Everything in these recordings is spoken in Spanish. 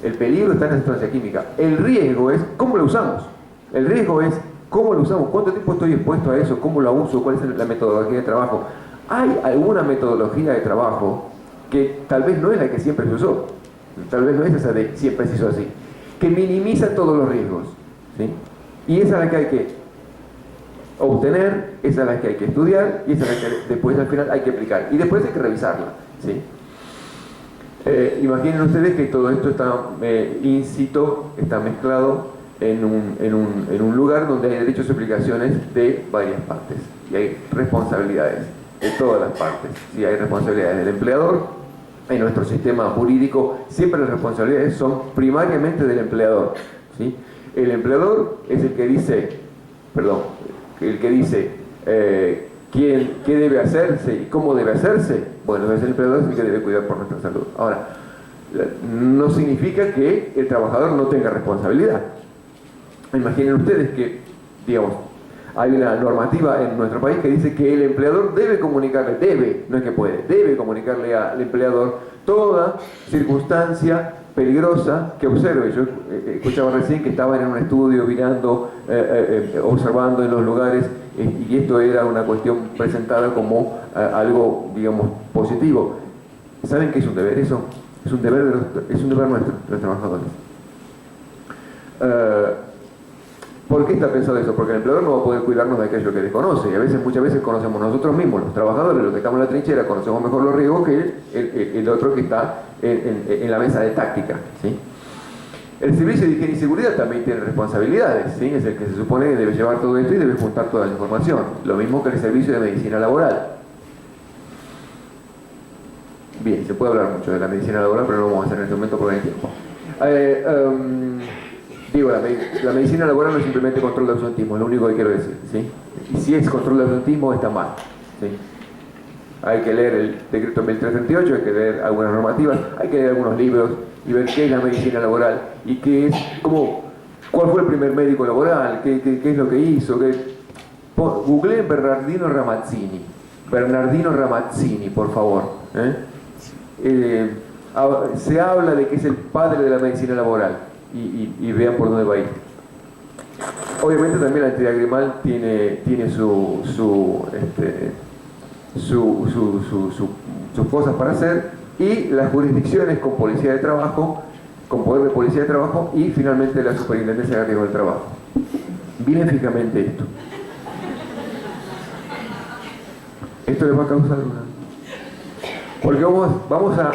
El peligro está en la sustancia química. El riesgo es cómo lo usamos. El riesgo es cómo lo usamos, cuánto tiempo estoy expuesto a eso, cómo lo uso, cuál es la metodología de trabajo. Hay alguna metodología de trabajo que tal vez no es la que siempre se usó, tal vez no es esa de siempre se hizo así, que minimiza todos los riesgos, ¿sí? Y esa es la que hay que obtener, esa es la que hay que estudiar y esa es la que después al final hay que aplicar y después hay que revisarla, ¿sí? Imaginen ustedes que todo esto está in situ, está mezclado en un lugar donde hay derechos y obligaciones de varias partes y hay responsabilidades de todas las partes. Si hay responsabilidades del empleador, en nuestro sistema jurídico siempre las responsabilidades son primariamente del empleador, ¿sí? El empleador es el que dice, qué debe hacerse y cómo debe hacerse. Bueno, es el empleador el que debe cuidar por nuestra salud. Ahora, no significa que el trabajador no tenga responsabilidad. Imaginen ustedes que, digamos, hay una normativa en nuestro país que dice que el empleador debe comunicarle, no es que puede, debe comunicarle al empleador toda circunstancia peligrosa que observe. Yo escuchaba recién que estaban en un estudio mirando, observando en los lugares, y esto era una cuestión presentada como algo, digamos, positivo. ¿Saben qué es un deber eso? Es un deber nuestro, de los trabajadores. ¿Por qué está pensado eso? Porque el empleador no va a poder cuidarnos de aquello que desconoce, y muchas veces conocemos nosotros mismos, los trabajadores, los que estamos en la trinchera, conocemos mejor los riesgos que el otro que está en la mesa de táctica, ¿sí? El servicio de higiene y seguridad también tiene responsabilidades, ¿sí? Es el que se supone que debe llevar todo esto y debe juntar toda la información, lo mismo que el servicio de medicina laboral. Bien, se puede hablar mucho de la medicina laboral, pero no lo vamos a hacer en este momento porque no hay tiempo. Digo, la medicina laboral no es simplemente control de absentismo, es lo único que quiero decir, ¿sí? Y si es control de absentismo, está mal, ¿sí? Hay que leer el decreto 1338, hay que leer algunas normativas, hay que leer algunos libros y ver qué es la medicina laboral y qué es, cuál fue el primer médico laboral, qué es lo que hizo. Googleen Bernardino Ramazzini, por favor, se habla de que es el padre de la medicina laboral. Y vean por dónde va a ir. Obviamente también la entidad gremial tiene sus cosas para hacer, y las jurisdicciones con policía de trabajo, con poder de policía de trabajo, y finalmente la superintendencia de riesgo del trabajo. Miren fijamente esto. Esto les va a causar una... Porque vamos a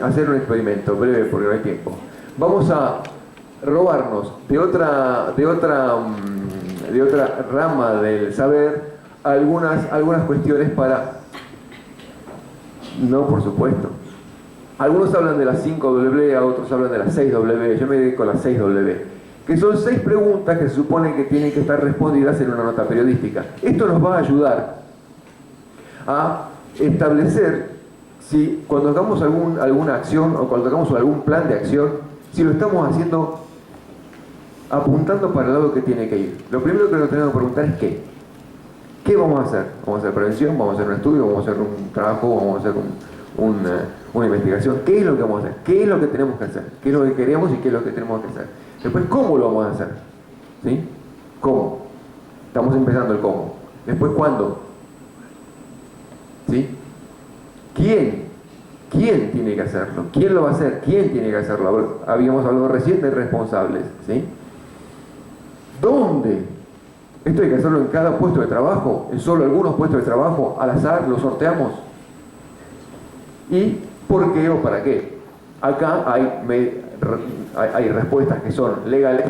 hacer un experimento breve porque no hay tiempo. Vamos a robarnos de otra rama del saber algunas cuestiones para... No, por supuesto. Algunos hablan de las 5W, a otros hablan de las 6W. Yo me dedico a las 6W, que son 6 preguntas que se supone que tienen que estar respondidas en una nota periodística. Esto nos va a ayudar a establecer si cuando hagamos alguna acción o cuando hagamos algún plan de acción, si lo estamos haciendo apuntando para el lado que tiene que ir. Lo primero que nos tenemos que preguntar es ¿qué? ¿Qué vamos a hacer? ¿Vamos a hacer prevención? ¿Vamos a hacer un estudio? ¿Vamos a hacer un trabajo? ¿Vamos a hacer una investigación? ¿Qué es lo que vamos a hacer? ¿Qué es lo que tenemos que hacer? ¿Qué es lo que queremos y qué es lo que tenemos que hacer? Después, ¿cómo lo vamos a hacer? ¿Sí? ¿Cómo? Estamos empezando el cómo. Después, ¿cuándo? ¿Sí? ¿Quién tiene que hacerlo? ¿Quién lo va a hacer? ¿Quién tiene que hacerlo? Habíamos hablado recién de responsables, ¿sí? ¿Dónde? Esto hay que hacerlo en cada puesto de trabajo, en solo algunos puestos de trabajo, al azar, lo sorteamos. ¿Y por qué o para qué? Acá hay respuestas que son legales.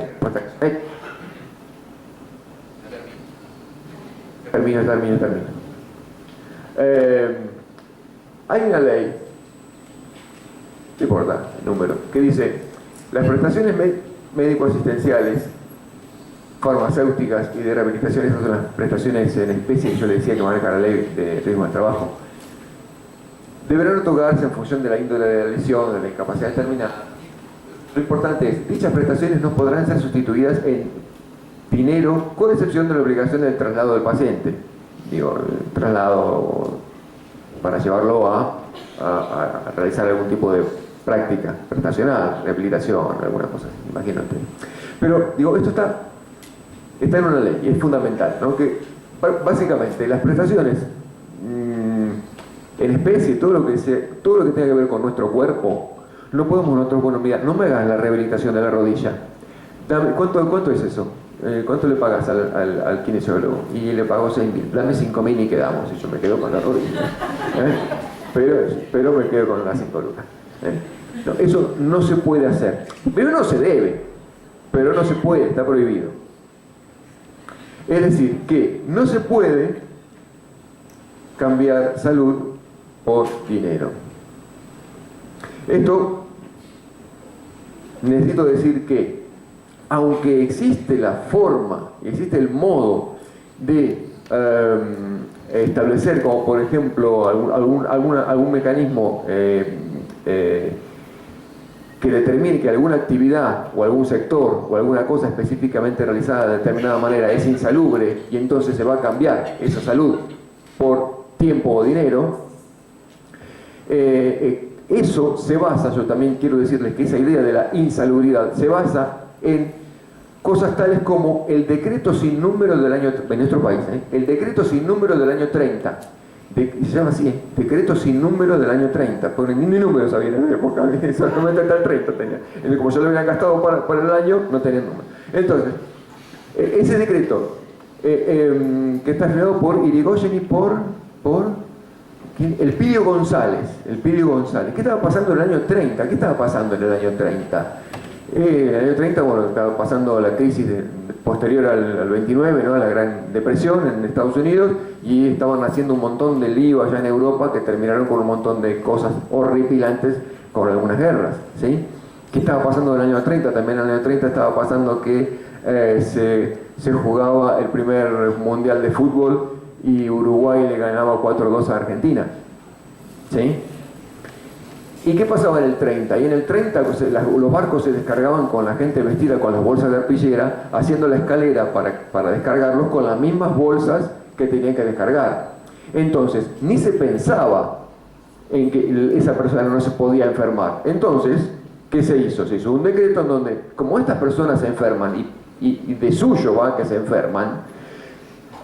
Termino. Hay una ley, no importa el número, que dice: las prestaciones médico-asistenciales, farmacéuticas y de rehabilitación, esas son las prestaciones en especie que yo le decía que maneja la ley de riesgo del trabajo, deberán otorgarse en función de la índole de la lesión, de la incapacidad determinada. Lo importante es, dichas prestaciones no podrán ser sustituidas en dinero, con excepción de la obligación del traslado del paciente. Digo, el traslado para llevarlo a realizar algún tipo de práctica prestacional, rehabilitación, alguna cosa así, imagínate. Pero, digo, esto está en una ley y es fundamental, ¿no? Que básicamente las prestaciones en especie, todo lo que tenga que ver con nuestro cuerpo, no podemos nosotros, bueno, mira, no me hagas la rehabilitación de la rodilla. ¿Cuánto es eso? ¿Cuánto le pagas al kinesiólogo? Y le pago 6.000, dame 5.000 y quedamos, y yo me quedo con la rodilla. Pero me quedo con las 5 lucas. No, eso no se puede hacer. Pero no se debe, pero no se puede, está prohibido. Es decir, que no se puede cambiar salud por dinero. Esto necesito decir que, aunque existe la forma, existe el modo de establecer, como por ejemplo algún mecanismo que determine que alguna actividad o algún sector o alguna cosa específicamente realizada de determinada manera es insalubre y entonces se va a cambiar esa salud por tiempo o dinero, eso se basa, yo también quiero decirles que esa idea de la insalubridad se basa en cosas tales como el decreto sin número del año, en nuestro país, el decreto sin número del año 30, se llama así, decreto sin número del año 30, porque ni número sabía en la época, solamente hasta el 30 tenía, como ya lo habían gastado para el año, no tenía número. Entonces, ese decreto, que está firmado por Irigoyen y por ¿quién? El Pidio González. ¿Qué estaba pasando en el año 30? ¿Qué estaba pasando en el año 30? En el año 30, bueno, estaba pasando la crisis posterior al 29, ¿no? A la Gran Depresión en Estados Unidos, y estaban haciendo un montón de lío allá en Europa que terminaron con un montón de cosas horripilantes, con algunas guerras, ¿sí? ¿Qué estaba pasando en el año 30? También en el año 30 estaba pasando que se jugaba el primer mundial de fútbol y Uruguay le ganaba 4-2 a Argentina, ¿sí? ¿Y qué pasaba en el 30? Y en el 30 los barcos se descargaban con la gente vestida con las bolsas de arpillera, haciendo la escalera para descargarlos con las mismas bolsas que tenían que descargar. Entonces, ni se pensaba en que esa persona no se podía enfermar. Entonces, ¿qué se hizo? Se hizo un decreto en donde, como estas personas se enferman y de suyo va que se enferman,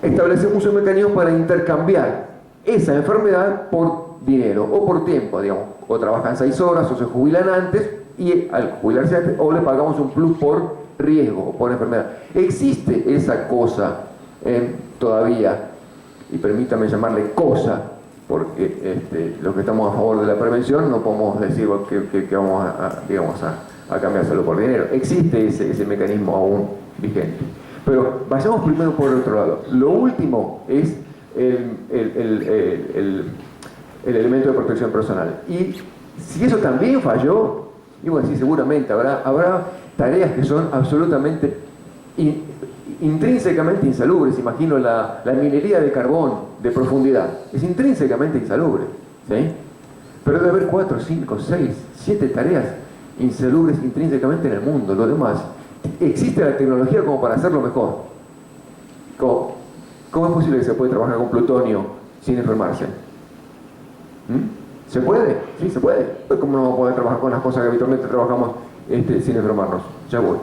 establecemos un mecanismo para intercambiar esa enfermedad por dinero o por tiempo, digamos, o trabajan 6 horas o se jubilan antes, y al jubilarse antes, o le pagamos un plus por riesgo o por enfermedad. Existe esa cosa todavía, y permítame llamarle cosa, porque los que estamos a favor de la prevención no podemos decir que vamos a cambiárselo por dinero. Existe ese mecanismo aún vigente. Pero vayamos primero por el otro lado. Lo último es el elemento de protección personal. Y si eso también falló, y bueno, sí, seguramente habrá tareas que son absolutamente intrínsecamente insalubres. Imagino la minería de carbón de profundidad. Es intrínsecamente insalubre, ¿sí? Pero debe haber 4, 5, 6, 7 tareas insalubres intrínsecamente en el mundo. Lo demás, existe la tecnología como para hacerlo mejor. ¿Cómo es posible que se puede trabajar con plutonio sin enfermarse? ¿Se puede? Sí, se puede. ¿Cómo no vamos a poder trabajar con las cosas que habitualmente trabajamos sin enfermarnos? Ya voy.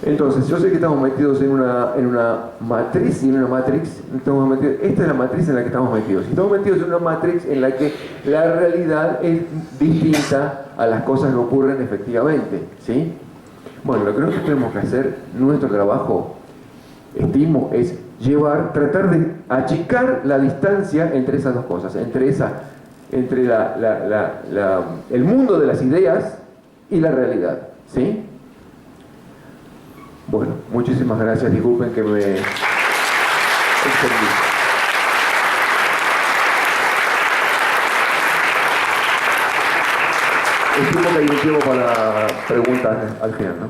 Entonces, yo sé que estamos metidos en una matriz y en una matrix. Esta es la matriz en la que estamos metidos. Y estamos metidos en una matrix en la que la realidad es distinta a las cosas que ocurren efectivamente, ¿sí? Bueno, lo que nosotros tenemos que hacer, nuestro trabajo, estimo, es tratar de achicar la distancia entre esas dos cosas, entre el mundo de las ideas y la realidad, ¿sí? Bueno, muchísimas gracias, disculpen que me extendí. Estimo que hay un tiempo para preguntas al final, ¿no?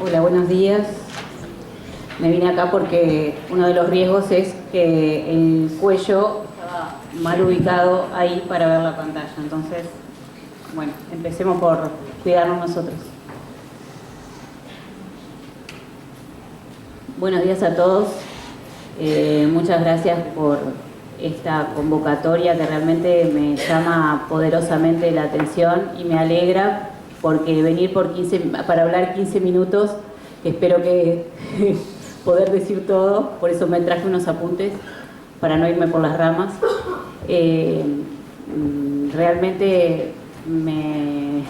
Hola, buenos días. Me vine acá porque uno de los riesgos es que el cuello estaba mal ubicado ahí para ver la pantalla. Entonces, bueno, empecemos por cuidarnos nosotros. Buenos días a todos. Muchas gracias por esta convocatoria que realmente me llama poderosamente la atención y me alegra porque venir para hablar 15 minutos, espero que poder decir todo, por eso me traje unos apuntes para no irme por las ramas. Realmente me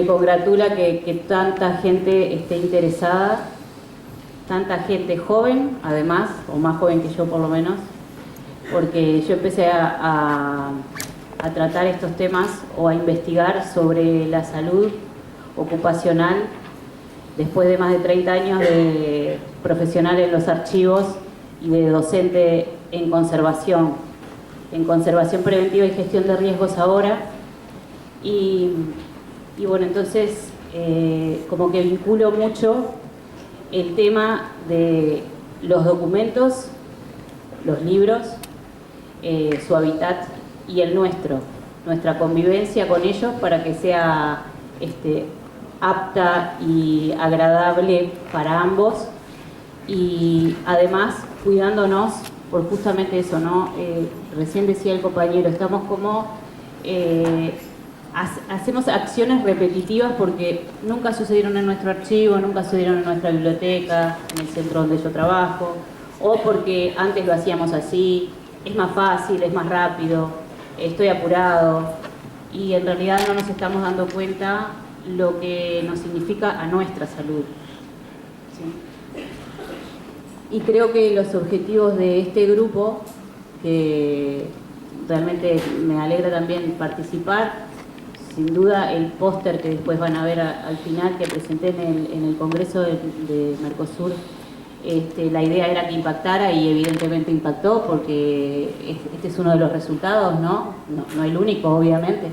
congratula que tanta gente esté interesada, tanta gente joven, además, o más joven que yo por lo menos, porque yo empecé a tratar estos temas o a investigar sobre la salud ocupacional después de más de 30 años de profesional en los archivos y de docente en conservación preventiva y gestión de riesgos ahora. Y bueno, entonces como que vinculo mucho el tema de los documentos, los libros, su hábitat y el nuestra convivencia con ellos para que sea apta y agradable para ambos, y además cuidándonos por justamente eso, ¿no? Recién decía el compañero, estamos como hacemos acciones repetitivas porque nunca sucedieron en nuestro archivo, nunca sucedieron en nuestra biblioteca, en el centro donde yo trabajo, o porque antes lo hacíamos así, es más fácil, es más rápido, estoy apurado, y en realidad no nos estamos dando cuenta lo que nos significa a nuestra salud. ¿Sí? Y creo que los objetivos de este grupo, que realmente me alegra también participar, sin duda el póster que después van a ver al final que presenté en el Congreso de Mercosur, la idea era que impactara y evidentemente impactó porque este es uno de los resultados, ¿no? No el único, obviamente.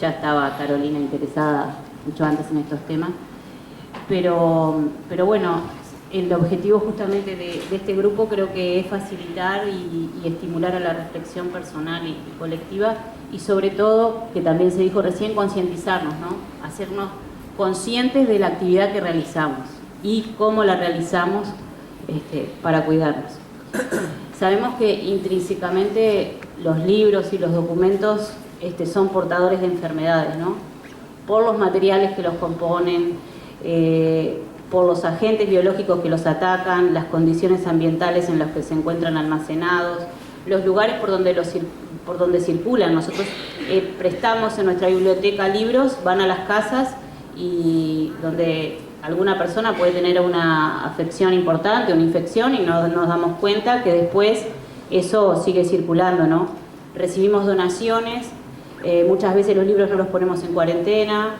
Ya estaba Carolina interesada mucho antes en estos temas, pero bueno, el objetivo justamente de este grupo creo que es facilitar y estimular a la reflexión personal y colectiva, y sobre todo, que también se dijo recién, concientizarnos, ¿no? Hacernos conscientes de la actividad que realizamos y cómo la realizamos para cuidarnos. Sabemos que intrínsecamente los libros y los documentos son portadores de enfermedades, ¿no? Por los materiales que los componen, por los agentes biológicos que los atacan, las condiciones ambientales en las que se encuentran almacenados, los lugares por donde circulan. Nosotros prestamos en nuestra biblioteca libros, van a las casas y donde alguna persona puede tener una afección importante, una infección, y no nos damos cuenta que después eso sigue circulando, ¿no? Recibimos donaciones, muchas veces los libros no los ponemos en cuarentena,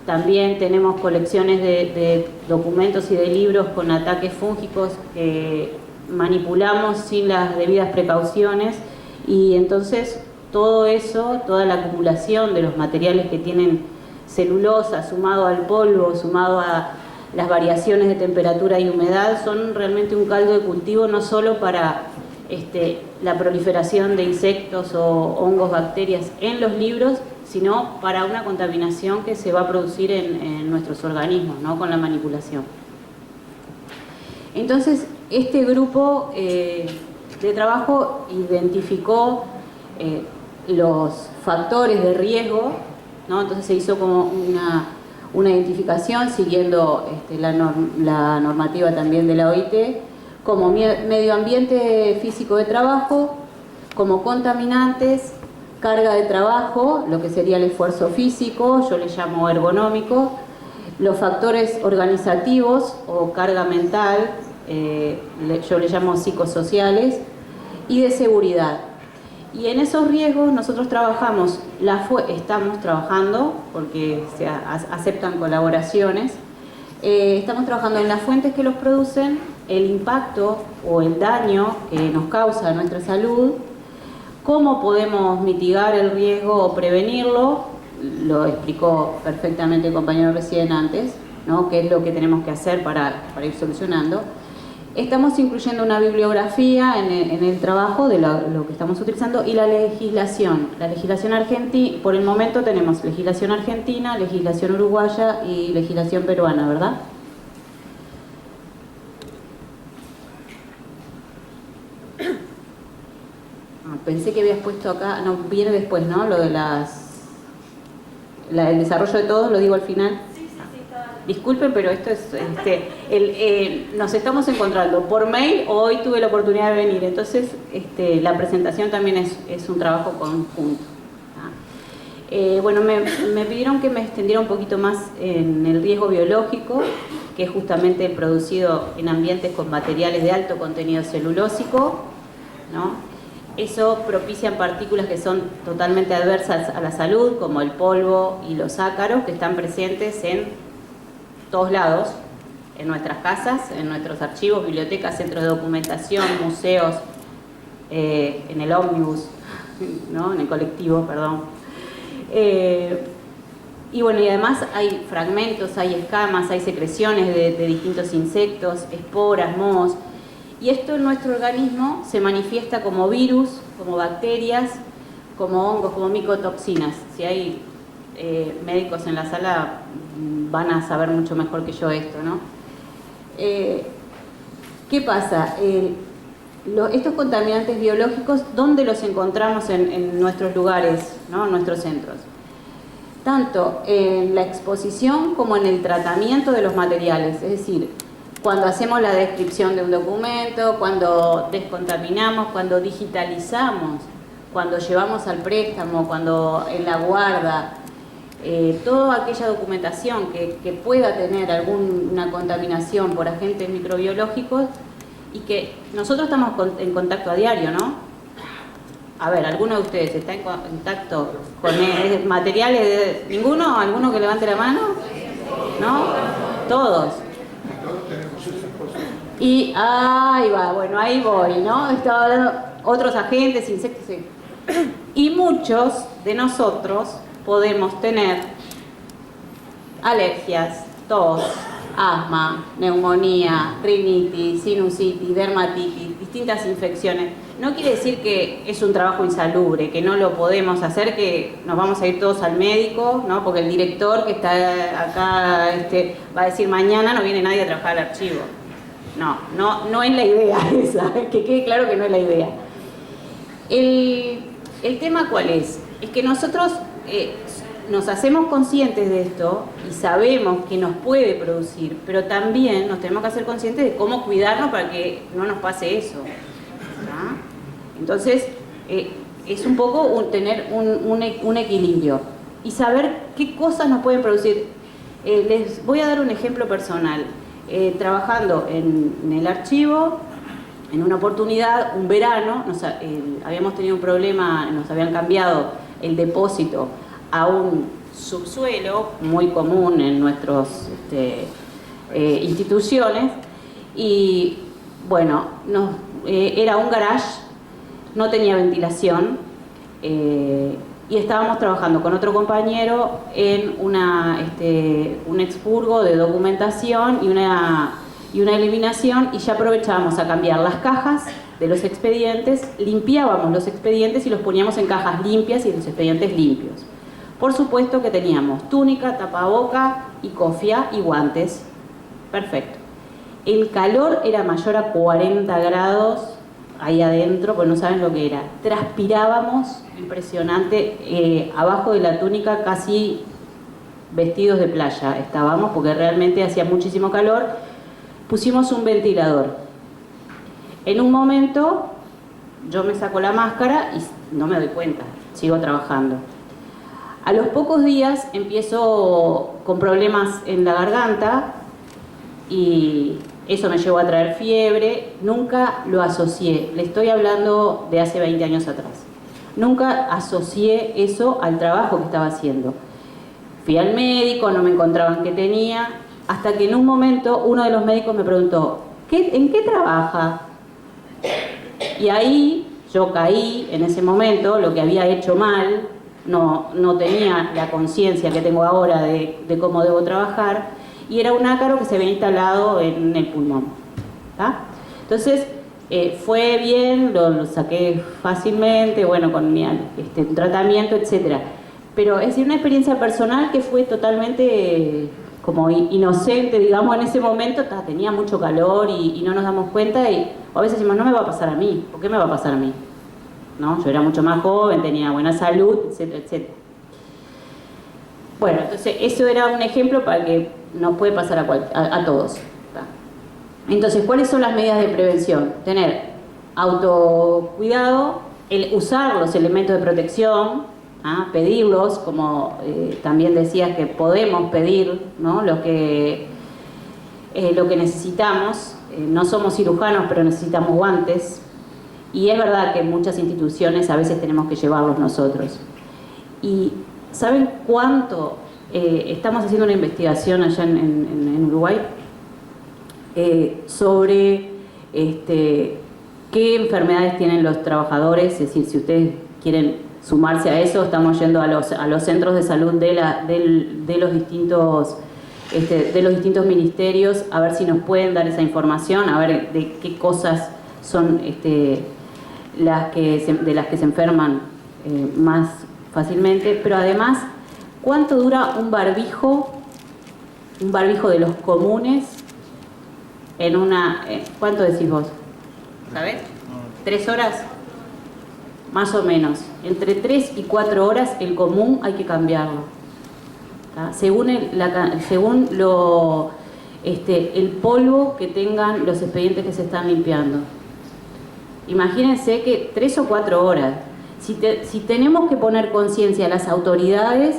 también tenemos colecciones de documentos y de libros con ataques fúngicos que manipulamos sin las debidas precauciones, y entonces todo eso, toda la acumulación de los materiales que tienen celulosa, sumado al polvo, sumado a las variaciones de temperatura y humedad, son realmente un caldo de cultivo no solo para la proliferación de insectos o hongos, bacterias en los libros, sino para una contaminación que se va a producir en nuestros organismos, ¿no? Con la manipulación. Entonces, este grupo de trabajo identificó los factores de riesgo, ¿no? Entonces se hizo como una identificación siguiendo la normativa también de la OIT, como medio ambiente físico de trabajo, como contaminantes, carga de trabajo, lo que sería el esfuerzo físico, yo le llamo ergonómico, los factores organizativos o carga mental, yo le llamo psicosociales, y de seguridad. Y en esos riesgos nosotros estamos trabajando, porque se aceptan colaboraciones, estamos trabajando en las fuentes que los producen, el impacto o el daño que nos causa a nuestra salud, cómo podemos mitigar el riesgo o prevenirlo, lo explicó perfectamente el compañero recién antes, ¿no? Qué es lo que tenemos que hacer para ir solucionando. Estamos incluyendo una bibliografía en el trabajo de lo que estamos utilizando y la legislación. La legislación argentina, por el momento tenemos legislación argentina, legislación uruguaya y legislación peruana, ¿verdad? Pensé que habías puesto acá, no, viene después, ¿no? Lo de el desarrollo de todos, lo digo al final. Disculpen, pero esto es, nos estamos encontrando por mail, hoy tuve la oportunidad de venir, entonces la presentación también es un trabajo conjunto. Bueno, me pidieron que me extendiera un poquito más en el riesgo biológico, que es justamente producido en ambientes con materiales de alto contenido celulósico, ¿no? Eso propicia partículas que son totalmente adversas a la salud, como el polvo y los ácaros, que están presentes en todos lados, en nuestras casas, en nuestros archivos, bibliotecas, centros de documentación, museos, en el ómnibus, ¿no? En el colectivo, perdón. Y bueno, y además hay fragmentos, hay escamas, hay secreciones de distintos insectos, esporas, mohos. Y esto en nuestro organismo se manifiesta como virus, como bacterias, como hongos, como micotoxinas. Si hay médicos en la sala van a saber mucho mejor que yo esto, ¿no? ¿Qué pasa? Estos contaminantes biológicos, ¿dónde los encontramos en nuestros lugares, ¿no? En nuestros centros? Tanto en la exposición como en el tratamiento de los materiales, es decir, cuando hacemos la descripción de un documento, cuando descontaminamos, cuando digitalizamos, cuando llevamos al préstamo, cuando en la guarda, toda aquella documentación que pueda tener alguna contaminación por agentes microbiológicos y que nosotros estamos en contacto a diario, ¿no? A ver, ¿alguno de ustedes está en contacto con materiales? ¿Ninguno? ¿Alguno que levante la mano? ¿No? Todos. Y ahí va, bueno, ahí voy, ¿no? Estaba hablando otros agentes, insectos, sí. Y muchos de nosotros podemos tener alergias, tos, asma, neumonía, rinitis, sinusitis, dermatitis, distintas infecciones. No quiere decir que es un trabajo insalubre, que no lo podemos hacer, que nos vamos a ir todos al médico, ¿no? Porque el director que está acá va a decir mañana no viene nadie a trabajar al archivo. No es la idea esa, que quede claro que no es la idea. El tema ¿cuál es? Es que nosotros nos hacemos conscientes de esto y sabemos que nos puede producir, pero también nos tenemos que hacer conscientes de cómo cuidarnos para que no nos pase eso. ¿Ah? Entonces, es un poco tener un equilibrio y saber qué cosas nos pueden producir. Les voy a dar un ejemplo personal. Trabajando en el archivo, en una oportunidad, un verano, habíamos tenido un problema, nos habían cambiado el depósito a un subsuelo muy común en nuestras instituciones y bueno, era un garage, no tenía ventilación y estábamos trabajando con otro compañero en un expurgo de documentación y una eliminación y ya aprovechábamos a cambiar las cajas de los expedientes, limpiábamos los expedientes y los poníamos en cajas limpias y los expedientes limpios. Por supuesto que teníamos túnica, tapaboca y cofia y guantes. Perfecto. El calor era mayor a 40 grados ahí adentro, pues no saben lo que era. Transpirábamos, impresionante, abajo de la túnica casi vestidos de playa estábamos, porque realmente hacía muchísimo calor. Pusimos un ventilador. En un momento yo me saco la máscara y no me doy cuenta, sigo trabajando. A los pocos días empiezo con problemas en la garganta y eso me llevó a traer fiebre. Nunca lo asocié, le estoy hablando de hace 20 años atrás. Nunca asocié eso al trabajo que estaba haciendo. Fui al médico, no me encontraban qué tenía, hasta que en un momento uno de los médicos me preguntó, ¿en qué trabaja? Y ahí yo caí en ese momento, lo que había hecho mal, no tenía la conciencia que tengo ahora de cómo debo trabajar, y era un ácaro que se había instalado en el pulmón. ¿Tá? Entonces, fue bien, lo saqué fácilmente, bueno, con mi tratamiento, etcétera. Pero es decir, una experiencia personal que fue totalmente como inocente, digamos, en ese momento. Tenía mucho calor y no nos damos cuenta, o a veces decimos, no me va a pasar a mí, ¿por qué me va a pasar a mí? ¿No? Yo era mucho más joven, tenía buena salud, etcétera, etcétera. Bueno, entonces eso era un ejemplo para que nos puede pasar a todos. Entonces, ¿cuáles son las medidas de prevención? Tener autocuidado, usar los elementos de protección, pedirlos, como también decías que podemos pedir, ¿no? lo que necesitamos. No somos cirujanos, pero necesitamos guantes. Y es verdad que en muchas instituciones a veces tenemos que llevarlos nosotros. Y ¿saben cuánto? Estamos haciendo una investigación allá en Uruguay sobre qué enfermedades tienen los trabajadores. Es decir, si ustedes quieren sumarse a eso, estamos yendo a los centros de salud de los distintos ministerios a ver si nos pueden dar esa información, a ver de qué cosas son de las que se enferman más fácilmente, pero además, ¿cuánto dura un barbijo de los comunes ¿cuánto decís vos? ¿Sabés? 3 horas, más o menos. Entre 3 y 4 horas el común hay que cambiarlo. Según el polvo que tengan los expedientes que se están limpiando. Imagínense que 3 o 4 horas. Si tenemos que poner conciencia a las autoridades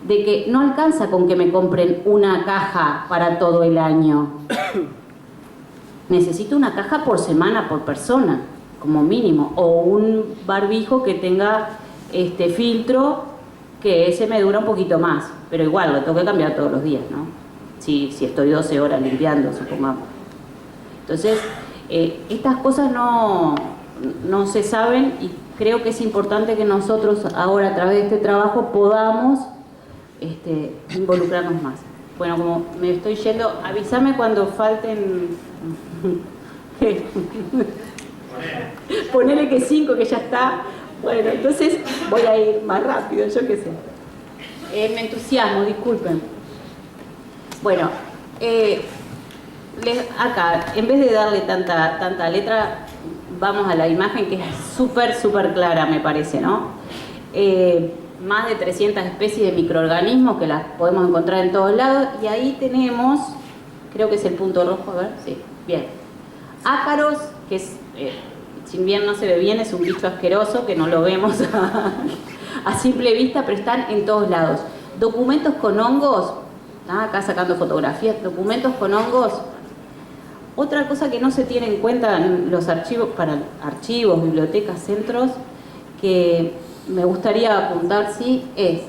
de que no alcanza con que me compren una caja para todo el año. Necesito una caja por semana, por persona, como mínimo. O un barbijo que tenga filtro, que ese me dura un poquito más. Pero igual, lo tengo que cambiar todos los días, ¿no? Si estoy 12 horas limpiando, supongamos. Entonces, estas cosas no se saben y creo que es importante que nosotros ahora a través de este trabajo podamos involucrarnos más. Bueno, como me estoy yendo, avísame cuando falten. Ponele que 5, que ya está. Bueno, entonces voy a ir más rápido, yo qué sé. Me entusiasmo, disculpen. Bueno, acá, en vez de darle tanta letra, vamos a la imagen que es súper clara, me parece, ¿no? Más de 300 especies de microorganismos que las podemos encontrar en todos lados, y ahí tenemos, creo que es el punto rojo, a ver, sí, bien. Ácaros, que es, si bien no se ve bien, es un bicho asqueroso que no lo vemos a simple vista, pero están en todos lados. Documentos con hongos, acá sacando fotografías, documentos con hongos. Otra cosa que no se tiene en cuenta en los archivos, para archivos, bibliotecas, centros, que me gustaría apuntar, sí, es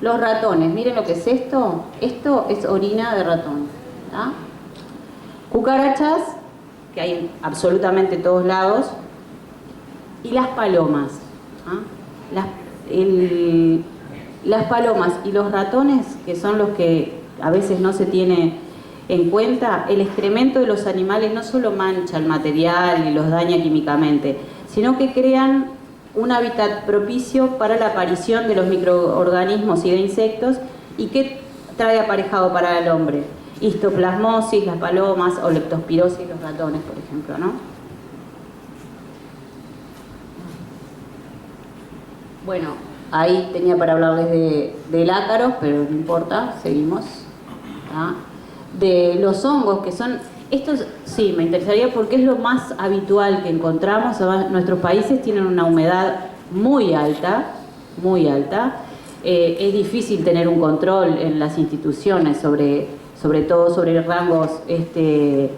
los ratones. Miren lo que es esto. Esto es orina de ratón. Cucarachas, que hay en absolutamente todos lados, y las palomas. Las palomas y los ratones, que son los que a veces no se tiene en cuenta, el excremento de los animales no solo mancha el material y los daña químicamente, sino que crean un hábitat propicio para la aparición de los microorganismos y de insectos. ¿Y qué trae aparejado para el hombre? Histoplasmosis, las palomas, o leptospirosis, los ratones, por ejemplo, ¿no? Bueno, ahí tenía para hablarles del ácaro, pero no importa, seguimos. De los hongos, que son... Estos sí, me interesaría porque es lo más habitual que encontramos. Además, nuestros países tienen una humedad muy alta, muy alta. Es difícil tener un control en las instituciones, sobre todo sobre rangos de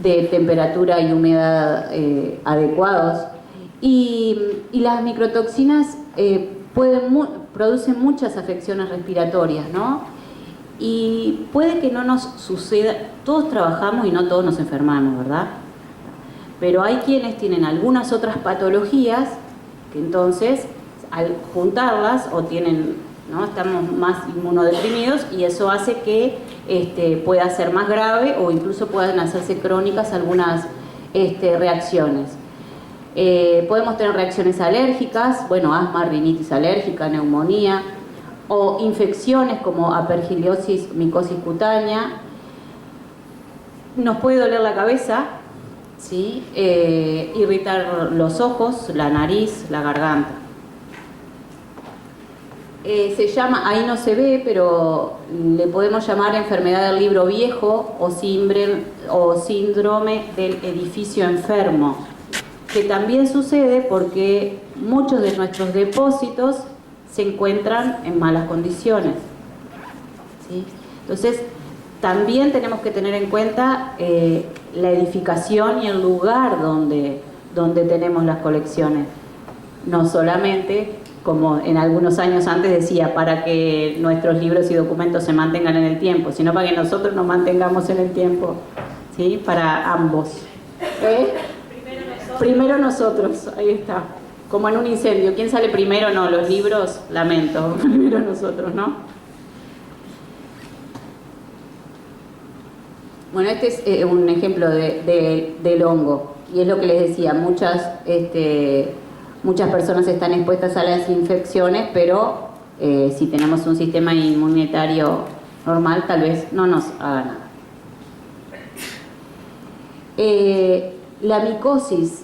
temperatura y humedad adecuados. Y las microtoxinas producen muchas afecciones respiratorias, ¿no? Y puede que no nos suceda, todos trabajamos y no todos nos enfermamos, ¿verdad? Pero hay quienes tienen algunas otras patologías que entonces al juntarlas o tienen, ¿no? Estamos más inmunodeprimidos, y eso hace que pueda ser más grave o incluso puedan hacerse crónicas algunas reacciones. Podemos tener reacciones alérgicas, bueno, asma, rinitis alérgica, neumonía, o infecciones como aspergillosis, micosis cutánea. Nos puede doler la cabeza, ¿sí? Irritar los ojos, la nariz, la garganta. Se llama, ahí no se ve, pero le podemos llamar enfermedad del libro viejo o síndrome del edificio enfermo, que también sucede porque muchos de nuestros depósitos se encuentran en malas condiciones, ¿sí? Entonces, también tenemos que tener en cuenta la edificación y el lugar donde tenemos las colecciones. No solamente, como en algunos años antes decía, para que nuestros libros y documentos se mantengan en el tiempo, sino para que nosotros nos mantengamos en el tiempo, ¿sí? Para ambos. Primero nosotros, ahí está. Como en un incendio, ¿quién sale primero? No, los libros, lamento, primero nosotros, ¿no? Bueno, este es un ejemplo del hongo, y es lo que les decía, muchas personas están expuestas a las infecciones, pero si tenemos un sistema inmunitario normal, tal vez no nos haga nada. La micosis,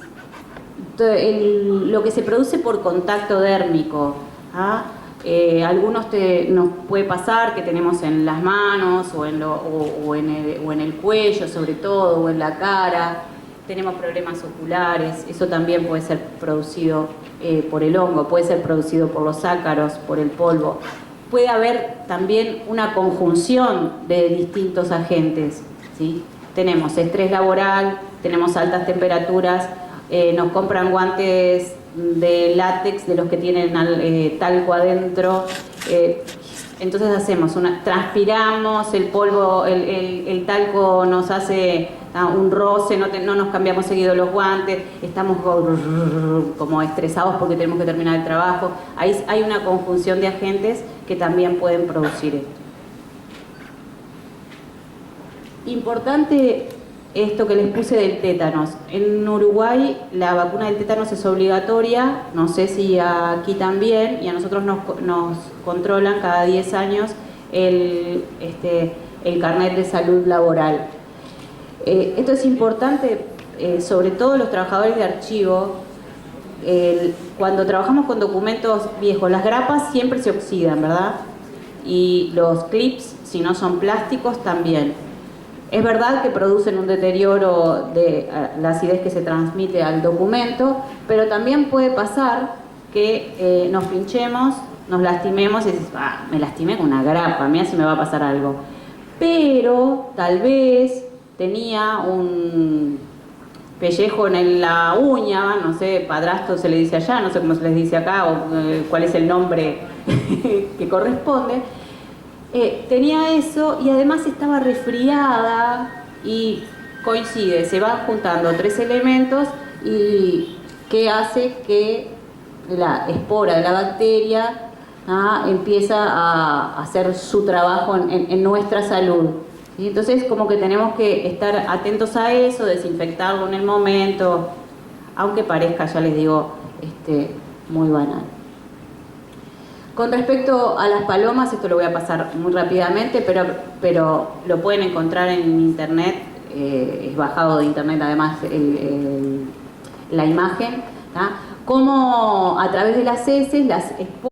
lo que se produce por contacto dérmico, ¿ah? Algunos nos puede pasar que tenemos en las manos o en el cuello sobre todo, o en la cara, tenemos problemas oculares, eso también puede ser producido por el hongo, puede ser producido por los ácaros, por el polvo. Puede haber también una conjunción de distintos agentes, ¿sí? Tenemos estrés laboral, tenemos altas temperaturas, nos compran guantes de látex de los que tienen talco adentro, entonces hacemos transpiramos, el polvo, el talco nos hace un roce, no nos cambiamos seguido los guantes, estamos como estresados porque tenemos que terminar el trabajo. Ahí hay una conjunción de agentes que también pueden producir esto. Importante esto que les puse del tétanos. En Uruguay la vacuna del tétanos es obligatoria, no sé si aquí también, y a nosotros nos controlan cada 10 años el carnet de salud laboral. Esto es importante, sobre todo los trabajadores de archivo. Cuando trabajamos con documentos viejos, las grapas siempre se oxidan, ¿verdad? Y los clips, si no son plásticos, también. Es verdad que producen un deterioro de la acidez que se transmite al documento, pero también puede pasar que nos pinchemos, nos lastimemos y dices, me lastimé con una grapa, mira si me va a pasar algo. Pero tal vez tenía un pellejo en la uña, no sé, padrastro se le dice allá, no sé cómo se les dice acá, o cuál es el nombre que corresponde. Tenía eso y además estaba resfriada y coincide, se van juntando 3 elementos y que hace que la espora de la bacteria empieza a hacer su trabajo en nuestra salud. ¿Sí? Entonces como que tenemos que estar atentos a eso, desinfectarlo en el momento, aunque parezca, ya les digo, muy banal. Con respecto a las palomas, esto lo voy a pasar muy rápidamente, pero lo pueden encontrar en internet, es bajado de internet además la imagen, ¿tá? Cómo a través de las heces, las